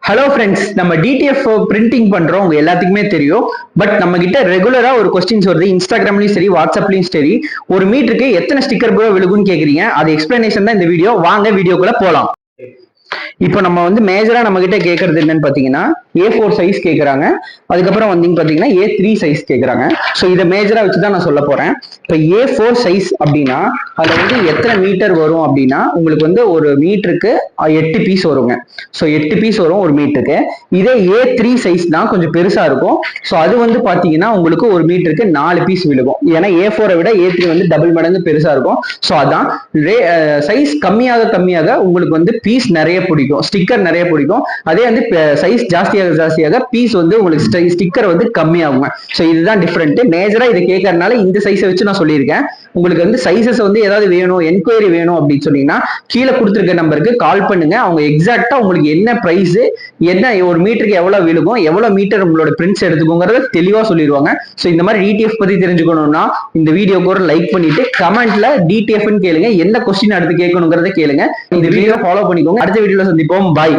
Hello friends, நம்ம TTF printing பண்றோம் உங்க எல்லாத்துக்குமே தெரியும். பட் நம்ம கிட்ட ரெகுலரா ஒரு கொஸ்டின்ஸ் வருது, இன்ஸ்டாகிராம்லயும் சரி வாட்ஸ்அப்லயும் சரி. ஒரு மீட்டருக்கு எத்தனை ஸ்டிக்கர் ப்ரோ விழுகும்னு கேக்குறீங்க. அது எக்ஸ்பிளனேஷன் தான் இந்த வீடியோ. வாங்க வீடியோக்குள்ள போலாம். இப்போ நம்ம மேஜரா நம்ம கிட்ட கேட்கறது என்னன்னு பாத்தீங்கன்னா A4 சைஸ் கேக்குறாங்க. அதுக்கப்புறம் பாத்தீங்கன்னா A3 சைஸ் கேக்குறாங்க. ஸோ இதை மேஜரா வச்சுதான் நான் சொல்ல போறேன். இப்போ A4 சைஸ் அப்படின்னா அதுல எத்தனை மீட்டர் வரும் அப்படின்னா உங்களுக்கு ஒரு மீட்டருக்கு 8 பீஸ் வருங்க. ஸோ 8 பீஸ் வரும் ஒரு மீட்டருக்கு. இதே A3 சைஸ் தான் கொஞ்சம் பெருசா இருக்கும். ஸோ அது பாத்தீங்கன்னா உங்களுக்கு ஒரு மீட்டருக்கு 4 பீஸ் விழுகும். ஏன்னா A4 விட A3 டபுள் மடங்கு பெருசா இருக்கும். ஸோ அதான் சைஸ் கம்மியாக கம்மியாக உங்களுக்கு பீஸ் நிறைய பிடிக்கும், ஸ்டிக்கர் நிறைய பிடிக்கும். அதே சைஸ் ஜாஸ்தியாக ஜாஸ்தியாக பீஸ் உங்களுக்கு ஸ்டிக்கர் கம்மியாகும். ஸோ இதுதான் டிஃபரெண்ட். மேஜரா இதை கேட்கறதுனால இந்த சைஸை வச்சு நான் சொல்லியிருக்கேன். உங்களுக்கு சைஸஸ் ஏதாவது வேணும், என்கொயரி வேணும் அப்படின்னு சொன்னீங்கன்னா கீழே கொடுத்துருக்க நம்பருக்கு கால் பண்ணுங்க. அவங்க எக்ஸாக்டா உங்களுக்கு என்ன பிரைஸ், என்ன ஒரு மீட்டருக்கு எவ்வளவு விழுகும், எவ்வளவு மீட்டர் உங்களோட பிரிண்ட்ஸ் எடுத்துக்கோங்கிறத தெளிவா சொல்லிடுவாங்க. ஸோ இந்த மாதிரி டிடிஎஃப் பத்தி தெரிஞ்சுக்கணும்னா இந்த வீடியோக்கு ஒரு லைக் பண்ணிட்டு கமெண்ட்ல டிடிஎஃப்னு கேளுங்க, என்ன கொஸ்டின் அடுத்து கேட்கணுங்கிறத கேளுங்க. இந்த வீடியோ ஃபாலோ பண்ணிக்கோங்க. அடுத்த வீடியோல சந்திப்போம். பாய்.